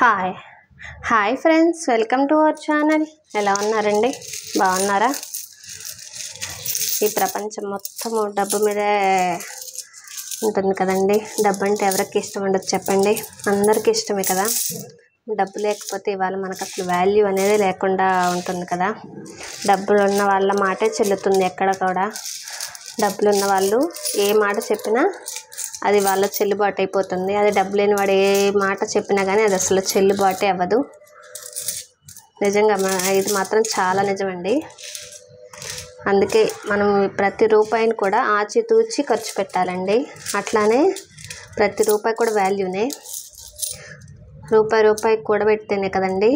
Hi hi friends, welcome to our channel. ఎలా ఉన్నారండి? బాగున్నారా? ఈ ప్రపంచం మొత్తము డబ్బు మీదే ఉంటుంది కదండి. డబ్బు అంటే ఎవరికి ఇష్టం ఉండదు చెప్పండి? అందరికీ ఇష్టమే కదా. డబ్బు లేకపోతే ఇవాళ మనకు అసలు వాల్యూ అనేది లేకుండా ఉంటుంది కదా. డబ్బులు ఉన్న వాళ్ళ మాటే చెల్లుతుంది ఎక్కడ కూడా. డబ్బులు ఉన్న వాళ్ళు ఏ మాట చెప్పినా అది వాళ్ళ చెల్లుబాటు అయిపోతుంది. అది డబ్బు లేని వాడు ఏ మాట చెప్పినా కానీ అది అసలు చెల్లుబాటే అవ్వదు. నిజంగా ఇది మాత్రం చాలా నిజమండి. అందుకే మనం ప్రతి రూపాయిని కూడా ఆచితూచి ఖర్చు పెట్టాలండి. అట్లానే ప్రతి రూపాయి కూడా వాల్యూనే. రూపాయి కూడబెడితేనే కదండి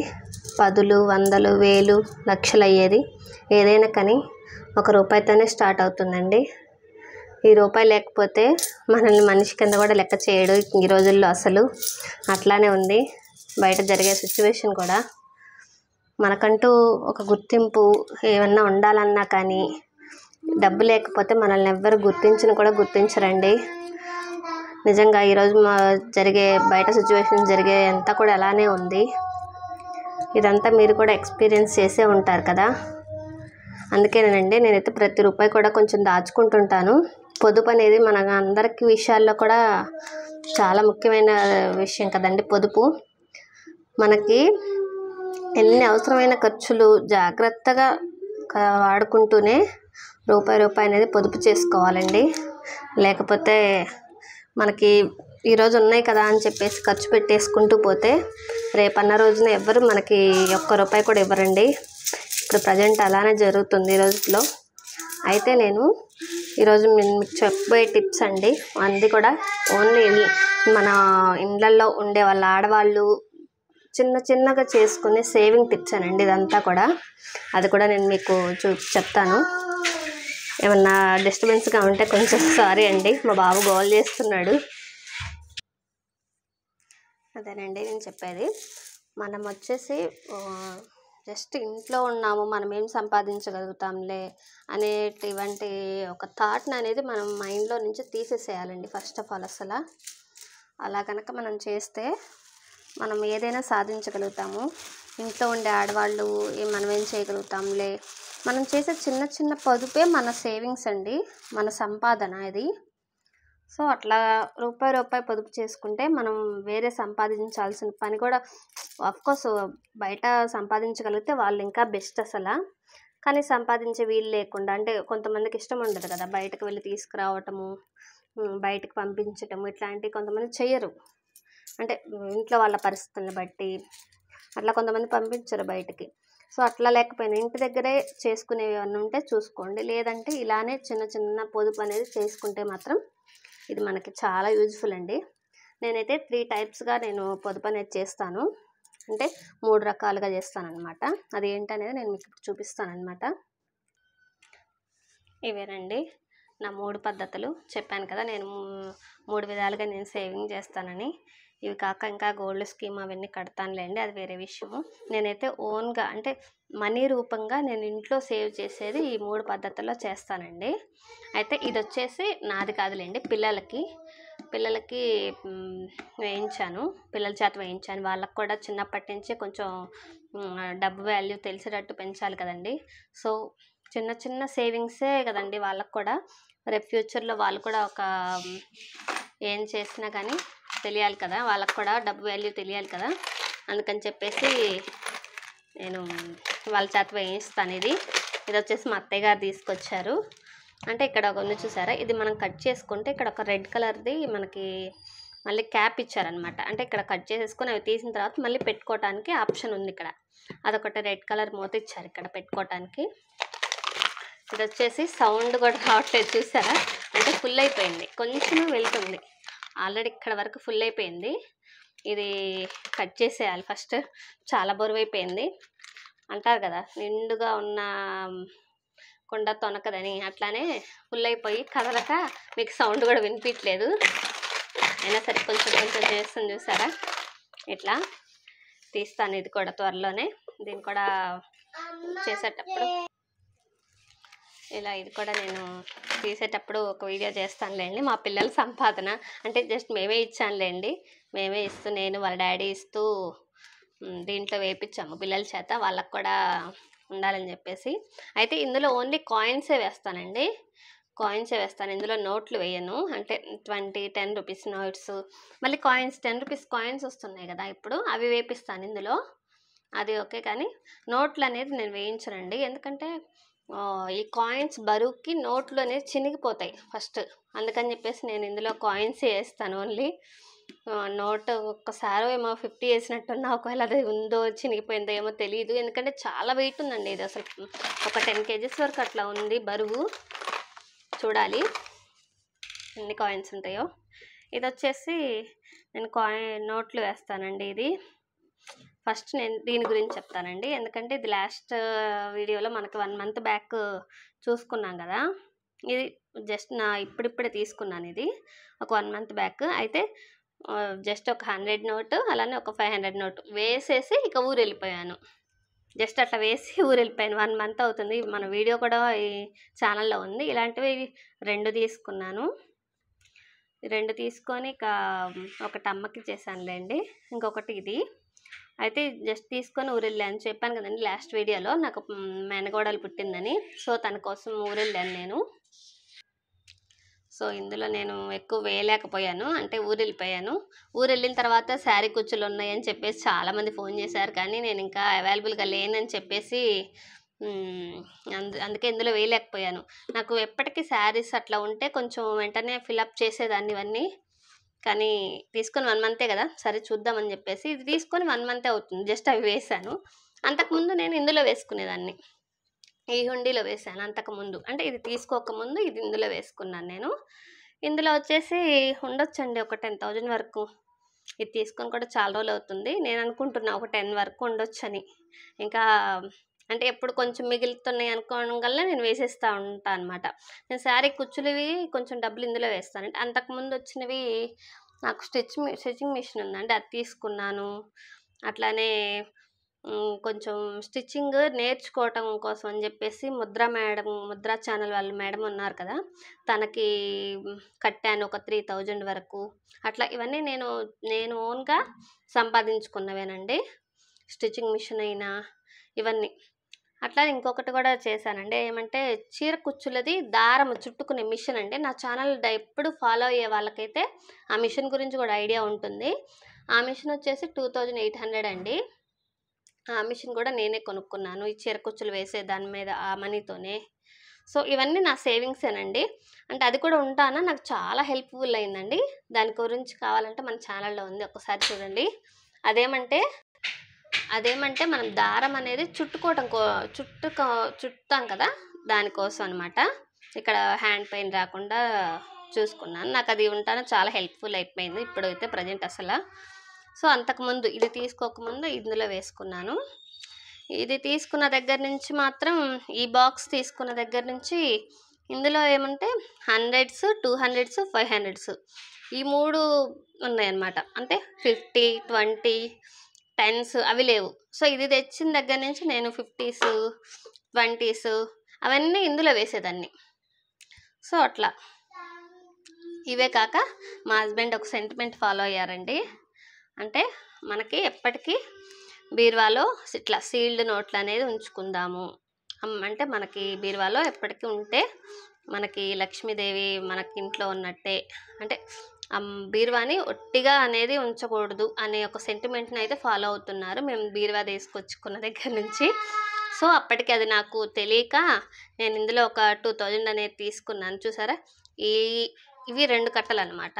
పదులు, వందలు, వేలు, లక్షలు అయ్యేది. ఏదైనా కానీ ఒక రూపాయితోనే స్టార్ట్ అవుతుందండి. ఈ రూపాయి లేకపోతే మనల్ని మనిషి కింద కూడా లెక్క చేయడు ఈ రోజుల్లో. అసలు అట్లానే ఉంది బయట జరిగే సిచ్యువేషన్ కూడా. మనకంటూ ఒక గుర్తింపు ఏమన్నా ఉండాలన్నా కానీ డబ్బు లేకపోతే మనల్ని ఎవ్వరు కూడా గుర్తించరండి. నిజంగా ఈరోజు జరిగే బయట సిచ్యువేషన్ జరిగే అంతా కూడా అలానే ఉంది. ఇదంతా మీరు కూడా ఎక్స్పీరియన్స్ చేసే ఉంటారు కదా. అందుకేనండి నేనైతే ప్రతి రూపాయి కూడా కొంచెం దాచుకుంటుంటాను. పొదుపు అనేది మన అందరికీ విషయాల్లో కూడా చాలా ముఖ్యమైన విషయం కదండి. పొదుపు మనకి ఎన్ని అవసరమైన ఖర్చులు జాగ్రత్తగా వాడుకుంటూనే రూపాయి అనేది పొదుపు చేసుకోవాలండి. లేకపోతే మనకి ఈరోజు ఉన్నాయి కదా అని చెప్పేసి ఖర్చు పెట్టేసుకుంటూ పోతే రేపన్న రోజున ఎవ్వరు మనకి ఒక్క రూపాయి కూడా ఇవ్వరండి. ఇప్పుడు ప్రజెంట్ అలానే జరుగుతుంది ఈ రోజుల్లో. అయితే నేను ఈరోజు మీకు చెప్పే టిప్స్ అండి. అది కూడా ఓన్లీ మన ఇళ్ళల్లో ఉండే వాళ్ళ ఆడవాళ్ళు చిన్నగా చేసుకునే సేవింగ్ టిప్స్ అనండి ఇదంతా కూడా. అది కూడా నేను మీకు చెప్తాను. ఏమన్నా డిస్టర్బెన్స్గా ఉంటే కొంచెం సారీ అండి, మా బాబు గోల్ చేస్తున్నాడు. అదేనండి నేను చెప్పేది. మనం వచ్చేసి జస్ట్ ఇంట్లో ఉన్నాము, మనం ఏం సంపాదించగలుగుతాంలే అనేటువంటి ఒక థాట్ని అనేది మనం మైండ్లో నుంచి తీసేసేయాలండి ఫస్ట్ ఆఫ్ ఆల్. అసలు అలా కనుక మనం చేస్తే మనం ఏదైనా సాధించగలుగుతాము. ఇంట్లో ఉండే ఆడవాళ్ళు మనం ఏం చేయగలుగుతాంలే. మనం చేసే చిన్న పొదుపే మన సేవింగ్స్ అండి, మన సంపాదన ఇది. సో అట్లా రూపాయి పొదుపు చేసుకుంటే మనం వేరే సంపాదించాల్సిన పని కూడా, అఫ్కోర్స్ బయట సంపాదించగలిగితే వాళ్ళు ఇంకా బెస్ట్ అసలు. కానీ సంపాదించే వీలు లేకుండా, అంటే కొంతమందికి ఇష్టం ఉండదు కదా బయటకు వెళ్ళి తీసుకురావటము, బయటకు పంపించటము, ఇట్లాంటివి కొంతమంది చెయ్యరు. అంటే ఇంట్లో వాళ్ళ పరిస్థితులను బట్టి అట్లా కొంతమంది పంపించరు బయటికి. సో అట్లా లేకపోయినా ఇంటి దగ్గరే చేసుకునేవి ఏమన్నా ఉంటే చూసుకోండి. లేదంటే ఇలానే చిన్న పొదుపు అనేది చేసుకుంటే మాత్రం ఇది మనకి చాలా యూజ్ఫుల్ అండి. నేనైతే 3 టైప్స్గా నేను పొదుపు అనేది చేస్తాను. అంటే 3 రకాలుగా చేస్తానన్నమాట. అది ఏంటనేది నేను మీకు ఇప్పుడు చూపిస్తానన్నమాట. ఇవేనండి నా 3 పద్ధతులు. చెప్పాను కదా నేను 3 విధాలుగా నేను సేవింగ్ చేస్తానని. ఇవి కాక ఇంకా గోల్డ్ స్కీమ్ అవన్నీ కడతానులేండి, అది వేరే విషయము. నేనైతే ఓన్గా అంటే మనీ రూపంగా నేను ఇంట్లో సేవ్ చేసేది ఈ 3 పద్ధతుల్లో చేస్తానండి. అయితే ఇది వచ్చేసి నాది కాదులేండి, పిల్లలకి వేయించాను, పిల్లల చేత వేయించాను. వాళ్ళకు కూడా చిన్నప్పటి నుంచే కొంచెం డబ్బు వాల్యూ తెలిసేటట్టు పెంచాలి కదండి. సో చిన్న సేవింగ్సే కదండి వాళ్ళకు కూడా రేపు ఫ్యూచర్లో వాళ్ళు కూడా ఒక ఏం చేసినా కానీ తెలియాలి కదా, వాళ్ళకు కూడా డబ్బు వాల్యూ తెలియాలి కదా. అందుకని చెప్పేసి నేను వాళ్ళ చేత వేయిస్తాను. ఇది వచ్చేసి మా అత్తయ్య గారు తీసుకొచ్చారు. అంటే ఇక్కడ ఒక ఉంది చూసారా, ఇది మనం కట్ చేసుకుంటే ఇక్కడ ఒక రెడ్ కలర్ది మనకి మళ్ళీ క్యాప్ ఇచ్చారనమాట. అంటే ఇక్కడ కట్ చేసేసుకొని అవి తీసిన తర్వాత మళ్ళీ పెట్టుకోవటానికి ఆప్షన్ ఉంది ఇక్కడ. అదొకటి రెడ్ కలర్ మూత ఇచ్చారు ఇక్కడ పెట్టుకోవటానికి. ఇది వచ్చేసి సౌండ్ కూడా రావట్లేదు చూసారా, అంటే ఫుల్ అయిపోయింది, కొంచెం వెళ్తుంది. ఆల్రెడీ ఇక్కడ వరకు ఫుల్ అయిపోయింది. ఇది కట్ చేసేయాలి ఫస్ట్, చాలా బరువైపోయింది. అంటారు కదా నిండుగా ఉన్న కొండ తొనకదని, అట్లానే ఫుల్ అయిపోయి కదలక మీకు సౌండ్ కూడా వినిపించలేదు. అయినా సరే కొంచెం చేస్తుంది చూసారా. ఇట్లా తీస్తాను ఇది కూడా త్వరలోనే. దీన్ని కూడా చేసేటప్పుడు ఇలా ఇది కూడా నేను తీసేటప్పుడు ఒక వీడియో చేస్తానులేండి. మా పిల్లల సంపాదన అంటే జస్ట్ మేమే ఇచ్చానులేండి, మేమే ఇస్తూ నేను వాళ్ళ డాడీ ఇస్తూ దీంట్లో వేయించాము పిల్లల చేత, వాళ్ళకు కూడా ఉండాలని చెప్పేసి. అయితే ఇందులో ఓన్లీ కాయిన్సే వేస్తానండి, కాయిన్సే వేస్తాను, ఇందులో నోట్లు వేయను. అంటే 20, 10 రూపీస్ నోట్స్, మళ్ళీ కాయిన్స్ 10 రూపీస్ కాయిన్స్ వస్తున్నాయి కదా ఇప్పుడు, అవి వేపిస్తాను ఇందులో, అది ఓకే. కానీ నోట్లు అనేది నేను వేయించనండి, ఎందుకంటే ఈ కాయిన్స్ బరువుకి నోట్లు అనేది చినిగిపోతాయి ఫస్ట్, అందుకని చెప్పేసి నేను ఇందులో కాయిన్స్ వేస్తాను ఓన్లీ. నోట్ ఒక్కసారి ఏమో 50 వేసినట్టున్నా, ఒకవేళ అది ఉందో చినిగిపోయిందో ఏమో తెలియదు, ఎందుకంటే చాలా వెయిట్ ఉందండి ఇది, అసలు ఒక 10 kgs వరకు అట్లా ఉంది బరువు. చూడాలి ఎన్ని కాయిన్స్ ఉంటాయో. ఇది వచ్చేసి నేను నోట్లు వేస్తానండి. ఇది ఫస్ట్ నేను దీని గురించి చెప్తానండి, ఎందుకంటే ఇది లాస్ట్ వీడియోలో మనకి 1 month బ్యాక్ చూసుకున్నాం కదా. ఇది జస్ట్ నా ఇప్పుడిప్పుడే తీసుకున్నాను, ఇది ఒక 1 month బ్యాక్. అయితే జస్ట్ ఒక 100 నోటు, అలానే ఒక 500 నోటు వేసేసి ఇక ఊరు వెళ్ళిపోయాను. జస్ట్ అట్లా వేసి ఊరు వెళ్ళిపోయాను. 1 month అవుతుంది. మన వీడియో కూడా ఈ ఛానల్లో ఉంది. ఇలాంటివి 2 తీసుకున్నాను. 2 తీసుకొని ఇక ఒకటి అమ్మకి చేశానులేండి, ఇంకొకటి ఇది. అయితే జస్ట్ తీసుకొని ఊరెళ్ళాను, చెప్పాను కదండి లాస్ట్ వీడియోలో నాకు మేనగోడలు పుట్టిందని. సో తన కోసం ఊరెళ్ళాను నేను. సో ఇందులో నేను ఎక్కువ వేయలేకపోయాను, అంటే ఊరెళ్ళిపోయాను. ఊరెళ్ళిన తర్వాత శారీ కుచ్చులు ఉన్నాయని చెప్పేసి చాలామంది ఫోన్ చేశారు, కానీ నేను ఇంకా అవైలబుల్గా లేనని చెప్పేసి అందుకే ఇందులో వేయలేకపోయాను. నాకు ఎప్పటికీ శారీస్ అట్లా ఉంటే కొంచెం వెంటనే ఫిలప్ చేసేదాన్ని ఇవన్నీ, కానీ తీసుకొని 1 month కదా, సరే చూద్దామని చెప్పేసి ఇది తీసుకొని 1 month అవుతుంది, జస్ట్ అవి వేసాను. అంతకుముందు నేను ఇందులో వేసుకునేదాన్ని, ఈ హుండీలో వేసాను అంతకుముందు, అంటే ఇది తీసుకోకముందు ఇది ఇందులో వేసుకున్నాను నేను. ఇందులో వచ్చేసి ఉండొచ్చండి ఒక 10,000 వరకు. ఇది తీసుకొని కూడా చాలా రోజులు అవుతుంది, నేను అనుకుంటున్నా ఒక 10 వరకు ఉండొచ్చని. ఇంకా అంటే ఎప్పుడు కొంచెం మిగులుతున్నాయి అనుకోవడం వల్ల నేను వేసేస్తూ ఉంటాను అనమాట. నేను శారీ కుచ్చులవి కొంచెం డబ్బులు ఇందులో వేస్తాను. అంటే అంతకుముందు వచ్చినవి నాకు స్టిచ్చింగ్ మిషన్ ఉందండి, అది తీసుకున్నాను. అట్లానే కొంచెం స్టిచ్చింగ్ నేర్చుకోవటం కోసం అని చెప్పేసి ముద్రా ఛానల్ వాళ్ళ మేడం ఉన్నారు కదా, తనకి కట్టాను ఒక 3,000 వరకు. అట్లా ఇవన్నీ నేను ఓన్గా సంపాదించుకున్నవేనండి, స్టిచ్చింగ్ మిషన్ అయినా ఇవన్నీ. అట్లా ఇంకొకటి కూడా చేశానండి, ఏమంటే చీర కుచ్చులది దారం చుట్టుకునే మిషన్ అండి. నా ఛానల్ ఎప్పుడు ఫాలో అయ్యే వాళ్ళకైతే ఆ మిషన్ గురించి కూడా ఐడియా ఉంటుంది. ఆ మిషన్ వచ్చేసి 2,800 అండి. ఆ మిషన్ కూడా నేనే కొనుక్కున్నాను, ఈ చీర కుచ్చులు వేసే దాని మీద ఆ మనీతోనే. సో ఇవన్నీ నా సేవింగ్సేనండి. అంటే అది కూడా ఉంటానా, నాకు చాలా హెల్ప్ఫుల్ అయిందండి. దాని గురించి కావాలంటే మన ఛానల్లో ఉంది, ఒక్కసారి చూడండి. అదేమంటే మనం దారం అనేది చుట్టుతాం కదా, దానికోసం అనమాట. ఇక్కడ హ్యాండ్ పెయిన్ రాకుండా చూసుకున్నాను, నాకు అది ఉంటాను చాలా హెల్ప్ఫుల్ అయిపోయింది ఇప్పుడైతే ప్రజెంట్ అసలు. సో అంతకుముందు ఇది తీసుకోకముందు ఇందులో వేసుకున్నాను. ఇది తీసుకున్న దగ్గర నుంచి మాత్రం, ఈ బాక్స్ తీసుకున్న దగ్గర నుంచి ఇందులో ఏమంటే 100s, 200s, 500s ఈ 3 ఉన్నాయన్నమాట. అంటే 50, 20, 10s అవి లేవు. సో ఇది తెచ్చిన దగ్గర నుంచి నేను 50s, 20s అవన్నీ ఇందులో వేసేదాన్ని. సో అట్లా. ఇవే కాక మా హస్బెండ్ ఒక సెంటిమెంట్ ఫాలో అయ్యారండి, అంటే మనకి ఎప్పటికీ బీరువాలో ఇట్లా సీల్డ్ నోట్లు అనేది ఉంచుకుందాము, అంటే మనకి బీరువాలో ఎప్పటికీ ఉంటే మనకి లక్ష్మీదేవి మనకి ఇంట్లో ఉన్నట్టే, అంటే బీరువాని ఒట్టిగా అనేది ఉంచకూడదు అనే ఒక సెంటిమెంట్ని అయితే ఫాలో అవుతున్నారు మేము బీరువా తీసుకొచ్చుకున్న దగ్గర నుంచి. సో అప్పటికి అది నాకు తెలియక నేను ఇందులో ఒక 2,000 అనేది తీసుకున్నాను. చూసారా, ఇవి 2 కట్టలు అనమాట.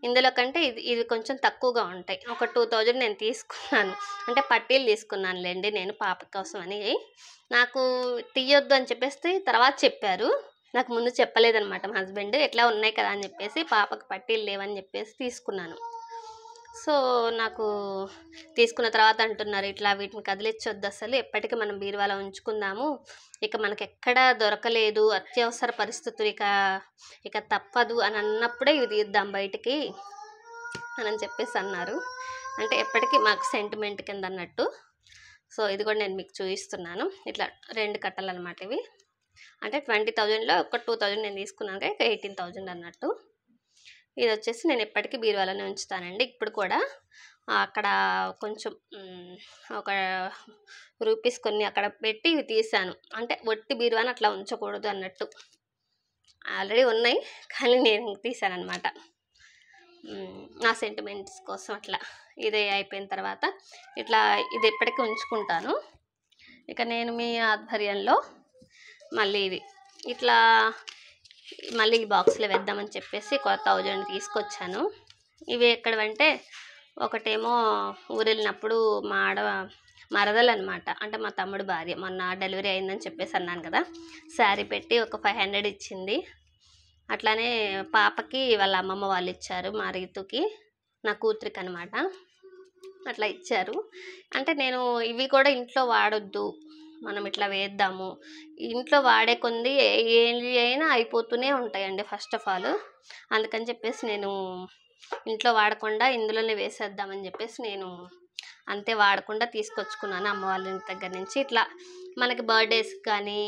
ఇందులో కంటే ఇది కొంచెం తక్కువగా ఉంటాయి. ఒక 2,000 నేను తీసుకున్నాను, అంటే పట్టీలు తీసుకున్నానులేండి నేను పాప కోసం అని. నాకు తీయొద్దు అని చెప్పేసి తర్వాత చెప్పారు, నాకు ముందు చెప్పలేదనమాట మా హస్బెండ్. ఎట్లా ఉన్నాయి కదా అని చెప్పేసి, పాపకు పట్టీలు లేవని చెప్పేసి తీసుకున్నాను. సో నాకు తీసుకున్న తర్వాత అంటున్నారు, ఇట్లా వీటిని కదిలించొద్దు అసలు, ఎప్పటికీ మనం బీరువాలో ఉంచుకుందాము, ఇక మనకి ఎక్కడా దొరకలేదు, అత్యవసర పరిస్థితులు ఇక తప్పదు అని అన్నప్పుడే ఇవి తీద్దాం బయటికి అని చెప్పేసి అన్నారు. అంటే ఎప్పటికీ మాకు సెంటిమెంట్ కింద అన్నట్టు. సో ఇది కూడా నేను మీకు చూపిస్తున్నాను, ఇట్లా 2 కట్టలు అనమాట ఇవి. అంటే 20,000లో ఒక 2,000 నేను తీసుకున్నాను, ఇక 18,000 అన్నట్టు. ఇది వచ్చేసి నేను ఎప్పటికీ బీరువాలోనే ఉంచుతానండి. ఇప్పుడు కూడా అక్కడ కొంచెం ఒక రూపీస్ కొన్ని అక్కడ పెట్టి ఇవి తీసాను. అంటే ఒట్టి బీరువాని అట్లా ఉంచకూడదు అన్నట్టు. ఆల్రెడీ ఉన్నాయి కానీ నేను తీసానన్నమాట. నా సెంటిమెంట్స్ కోసం అట్లా. ఇది అయిపోయిన తర్వాత ఇట్లా ఇది ఎప్పటికీ ఉంచుకుంటాను. ఇక నేను మీ ఆధ్వర్యంలో మళ్ళీ ఇది ఇట్లా మళ్ళీ ఈ బాక్స్లో వేద్దామని చెప్పేసి 1000 తీసుకొచ్చాను. ఇవి ఎక్కడవంటే ఒకటేమో ఊరెళ్ళినప్పుడు మా మరదలు అనమాట, అంటే మా తమ్ముడు భార్య, మొన్న డెలివరీ అయిందని చెప్పేసి అన్నాను కదా, శారీ పెట్టి ఒక 500 ఇచ్చింది. అట్లానే పాపకి వాళ్ళ అమ్మమ్మ వాళ్ళు ఇచ్చారు, మా రీతుకి, నా కూతురికి అనమాట. అట్లా ఇచ్చారు. అంటే నేను ఇవి కూడా ఇంట్లో వాడొద్దు, మనం ఇట్లా వేద్దాము, ఇంట్లో వాడే కొంది ఏవి అయినా అయిపోతూనే ఉంటాయండి ఫస్ట్ ఆఫ్ ఆల్. అందుకని చెప్పేసి నేను ఇంట్లో వాడకుండా ఇందులోనే వేసేద్దామని చెప్పేసి నేను అంతే వాడకుండా తీసుకొచ్చుకున్నాను అమ్మ వాళ్ళ ఇంటి దగ్గర నుంచి. ఇట్లా మనకి బర్త్డేస్కి కానీ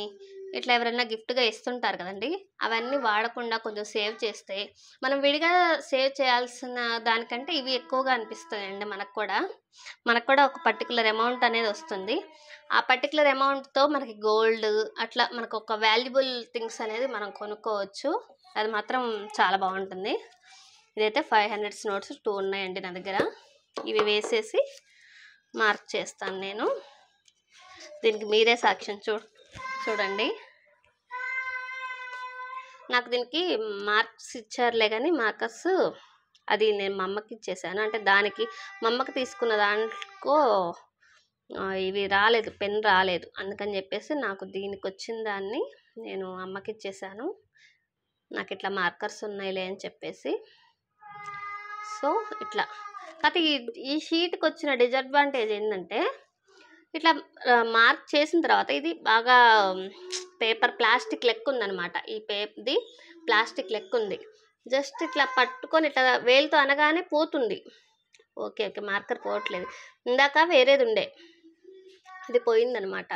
ఇట్లా ఎవరైనా గిఫ్ట్గా ఇస్తుంటారు కదండి, అవన్నీ వాడకుండా కొంచెం సేవ్ చేస్తే మనం విడిగా సేవ్ చేయాల్సిన దానికంటే ఇవి ఎక్కువగా అనిపిస్తాయండి. మనకు కూడా ఒక పర్టికులర్ అమౌంట్ అనేది వస్తుంది. ఆ పర్టికులర్ అమౌంట్తో మనకి గోల్డ్ అట్లా మనకు ఒక వాల్యుబుల్ థింగ్స్ అనేది మనం కొనుక్కోవచ్చు. అది మాత్రం చాలా బాగుంటుంది. ఇదైతే 500 నోట్స్ 2 ఉన్నాయండి నా దగ్గర. ఇవి వేసేసి మార్క్ చేస్తాను నేను. దీనికి మీరే సాక్ష్యం చూడండి. నాకు దీనికి మార్క్స్ ఇచ్చారులే కానీ మార్కర్స్ అది నేను మా అమ్మకి ఇచ్చేసాను. అంటే దానికి మా అమ్మకి తీసుకున్న దాంట్లో ఇవి రాలేదు, పెన్ రాలేదు. అందుకని చెప్పేసి నాకు దీనికి వచ్చిన దాన్ని నేను అమ్మకి ఇచ్చేసాను. నాకు ఇట్లా మార్కర్స్ ఉన్నాయిలే అని చెప్పేసి. సో ఇట్లా కాకపోతే ఈ షీట్కి వచ్చిన డిసడ్వాంటేజ్ ఏంటంటే ఇట్లా మార్క్ చేసిన తర్వాత ఇది బాగా పేపర్ ప్లాస్టిక్ లెక్క ఉందనమాట. ఈ పేపర్ది ప్లాస్టిక్ లెక్క ఉంది. జస్ట్ ఇట్లా పట్టుకొని ఇట్లా వేలుతో అనగానే పోతుంది. ఓకే మార్కర్ పోవట్లేదు. ఇందాక వేరేది ఉండే, అది పోయిందనమాట.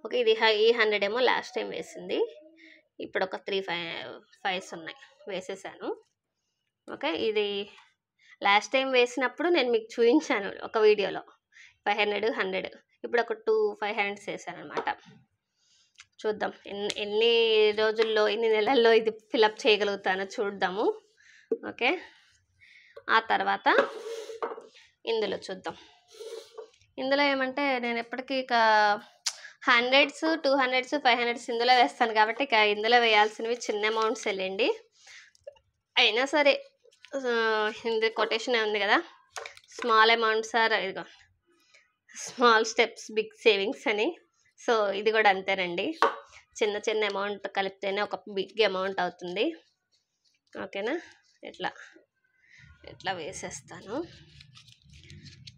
ఓకే, ఇది ఈ 100 ఏమో లాస్ట్ టైం వేసింది. ఇప్పుడు ఒక 3 5s ఉన్నాయి, వేసేసాను. ఓకే, ఇది లాస్ట్ టైం వేసినప్పుడు నేను మీకు చూపించాను ఒక వీడియోలో 500 100. ఇప్పుడు ఒక 2 500s వేసాను అనమాట. చూద్దాం ఎన్ని రోజుల్లో ఎన్ని నెలల్లో ఇది ఫిలప్ చేయగలుగుతానో చూద్దాము. ఓకే, ఆ తర్వాత ఇందులో చూద్దాం. ఇందులో ఏమంటే నేను ఎప్పటికీ ఇక 100s 200s 500s ఇందులో వేస్తాను కాబట్టి ఇక ఇందులో వేయాల్సినవి చిన్న అమౌంట్స్ వెళ్ళండి. అయినా సరే ఇందు కొటేషన్ ఉంది కదా, స్మాల్ అమౌంట్స్ ఆర్ ఇదిగో స్మాల్ స్టెప్స్ బిగ్ సేవింగ్స్ అని. సో ఇది కూడా అంతేనండి, చిన్న చిన్న అమౌంట్ కలిపితేనే ఒక బిగ్ అమౌంట్ అవుతుంది. ఓకేనా, ఇట్లా వేసేస్తాను.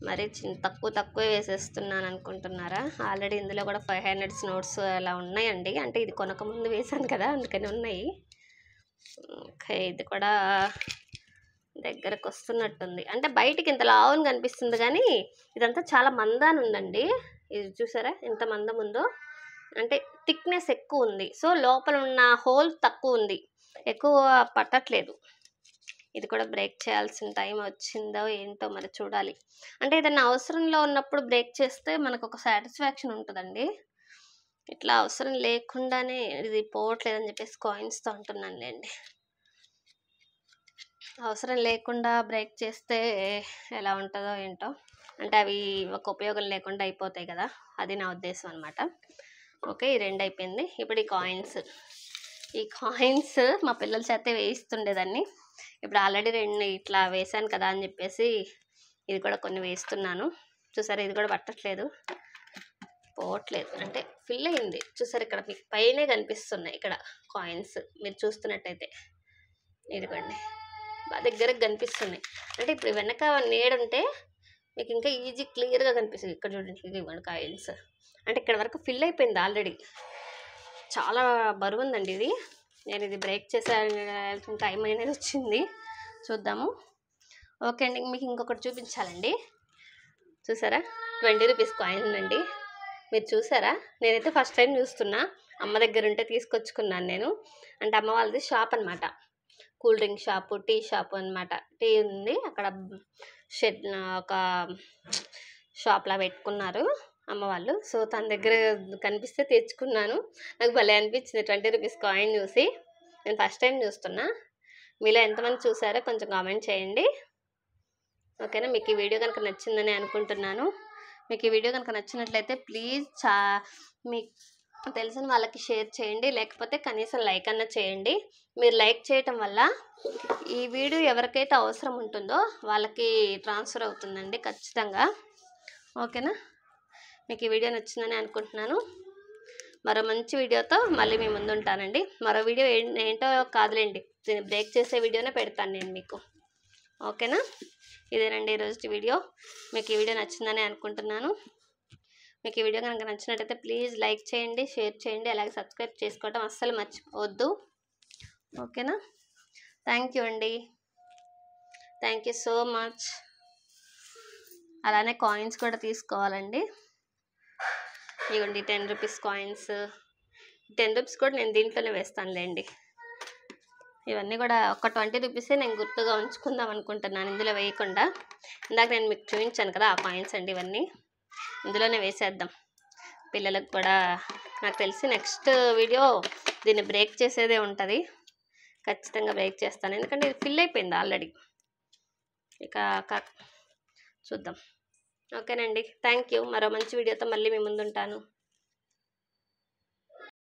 మరి తక్కువే వేసేస్తున్నాను అనుకుంటున్నారా? ఆల్రెడీ ఇందులో కూడా 500s నోట్స్ అలా ఉన్నాయండి. అంటే ఇది కొనకముందు వేసాను కదా, అందుకని ఉన్నాయి. ఓకే, ఇది కూడా దగ్గరకు వస్తున్నట్టుంది. అంటే బయటికి ఇంత లావుని కనిపిస్తుంది కానీ ఇదంతా చాలా మందాన్ని ఉందండి. ఇది చూసారా ఎంత మందం ఉందో, అంటే థిక్నెస్ ఎక్కువ ఉంది. సో లోపల ఉన్న హోల్ తక్కువ ఉంది, ఎక్కువ పట్టట్లేదు. ఇది కూడా బ్రేక్ చేయాల్సిన టైం వచ్చిందో ఏంటో మరి చూడాలి. అంటే ఏదైనా అవసరంలో ఉన్నప్పుడు బ్రేక్ చేస్తే మనకు ఒక సాటిస్ఫాక్షన్ ఉంటుందండి. ఇట్లా అవసరం లేకుండానే ఇది పోవట్లేదని చెప్పేసి కాయిన్స్తో అంటున్నాను లేండి. అవసరం లేకుండా బ్రేక్ చేస్తే ఎలా ఉంటుందో ఏంటో, అంటే అవి ఒక ఉపయోగం లేకుండా అయిపోతాయి కదా, అది నా ఉద్దేశం అనమాట. ఓకే, ఈ 2 అయిపోయింది. ఇప్పుడు ఈ కాయిన్స్ మా పిల్లల చేతే వేయిస్తుండేదాన్ని. ఇప్పుడు ఆల్రెడీ 2 ఇట్లా వేసాను కదా అని చెప్పేసి ఇది కూడా కొన్ని వేస్తున్నాను. చూసారా, ఇది కూడా పట్టట్లేదు, పోవట్లేదు, అంటే ఫిల్ అయింది. చూసారు, ఇక్కడ మీకు పైనే కనిపిస్తున్నాయి ఇక్కడ కాయిన్స్, మీరు చూస్తున్నట్టయితే ఇదిగోండి బాగా దగ్గరకు కనిపిస్తున్నాయి. అంటే ఇప్పుడు వెనక నీడుంటే మీకు ఇంకా క్లియర్గా కనిపిస్తుంది. ఇక్కడ చూడండి, ఇవ్వండి కాయిన్స్, అంటే ఇక్కడ వరకు ఫిల్ అయిపోయింది ఆల్రెడీ. చాలా బరువు ఉందండి ఇది. నేను ఇది బ్రేక్ చేసే టైం అనేది వచ్చింది, చూద్దాము. ఓకే అండి, మీకు ఇంకొకటి చూపించాలండి. చూసారా, 20 రూపీస్ కాయిన్ అండి. మీరు చూసారా, నేనైతే ఫస్ట్ టైం చూస్తున్నా. అమ్మ దగ్గర ఉంటే తీసుకొచ్చుకున్నాను నేను. అంటే అమ్మ వాళ్ళది షాప్ అనమాట, cool drink shop, tea shop అనమాట. టీ ఉంది అక్కడ, షెడ్ ఒక షాప్లా పెట్టుకున్నారు అమ్మ వాళ్ళు. సో తన దగ్గర కనిపిస్తే తెచ్చుకున్నాను. నాకు భలే అనిపించింది 20 రూపీస్ కాయిన్ చూసి. నేను ఫస్ట్ టైం చూస్తున్నా. మీలో ఎంతమంది చూసారో కొంచెం కామెంట్ చేయండి. ఓకేనా? మీకు ఈ వీడియో కనుక నచ్చిందని అనుకుంటున్నాను. మీకు ఈ వీడియో కనుక నచ్చినట్లయితే ప్లీజ్ మీకు తెలిసిన వాళ్ళకి షేర్ చేయండి, లేకపోతే కనీసం లైక్ అన్న చేయండి. మీరు లైక్ చేయటం వల్ల ఈ వీడియో ఎవరికైతే అవసరం ఉంటుందో వాళ్ళకి ట్రాన్స్ఫర్ అవుతుందండి ఖచ్చితంగా. ఓకేనా? మీకు ఈ వీడియో నచ్చిందని అనుకుంటున్నాను. మరో మంచి వీడియోతో మళ్ళీ మీ ముందు ఉంటానండి. మరో వీడియో ఏంటో కాదులేండి, దీన్ని బ్రేక్ చేసే వీడియోనే పెడతాను నేను మీకు. ఓకేనా? ఇదేనండి ఈరోజు వీడియో. మీకు ఈ వీడియో నచ్చిందని అనుకుంటున్నాను. మీకు ఈ వీడియో కనుక నచ్చినట్టయితే ప్లీజ్ లైక్ చేయండి, షేర్ చేయండి, అలాగే సబ్స్క్రైబ్ చేసుకోవడం అస్సలు మర్చిపోవద్దు. ఓకేనా? థ్యాంక్ యూ అండి. Thank you so much. అలానే కాయిన్స్ కూడా తీసుకోవాలండి. ఇవ్వండి 10 రూపీస్ కాయిన్స్. 10 రూపీస్ కూడా నేను దీంట్లోనే వేస్తానులేండి. ఇవన్నీ కూడా ఒక 20 రూపీసే నేను గుర్తుగా ఉంచుకుందాం అనుకుంటున్నాను, ఇందులో వేయకుండా. ఇందాక నేను మీకు చూపించాను కదా ఆ కాయిన్స్ అండి, ఇవన్నీ ఇందులోనే వేసేద్దాం. పిల్లలకు కూడా నాకు తెలిసి నెక్స్ట్ వీడియో దీన్ని బ్రేక్ చేసేదే ఉంటుంది. ఖచ్చితంగా బ్రేక్ చేస్తాను, ఎందుకంటే ఇది ఫిల్ అయిపోయింది ఆల్రెడీ. ఇక చూద్దాం. ఓకేనండి, థ్యాంక్ యూ. మరో మంచి వీడియోతో మళ్ళీ మీ ముందుంటాను.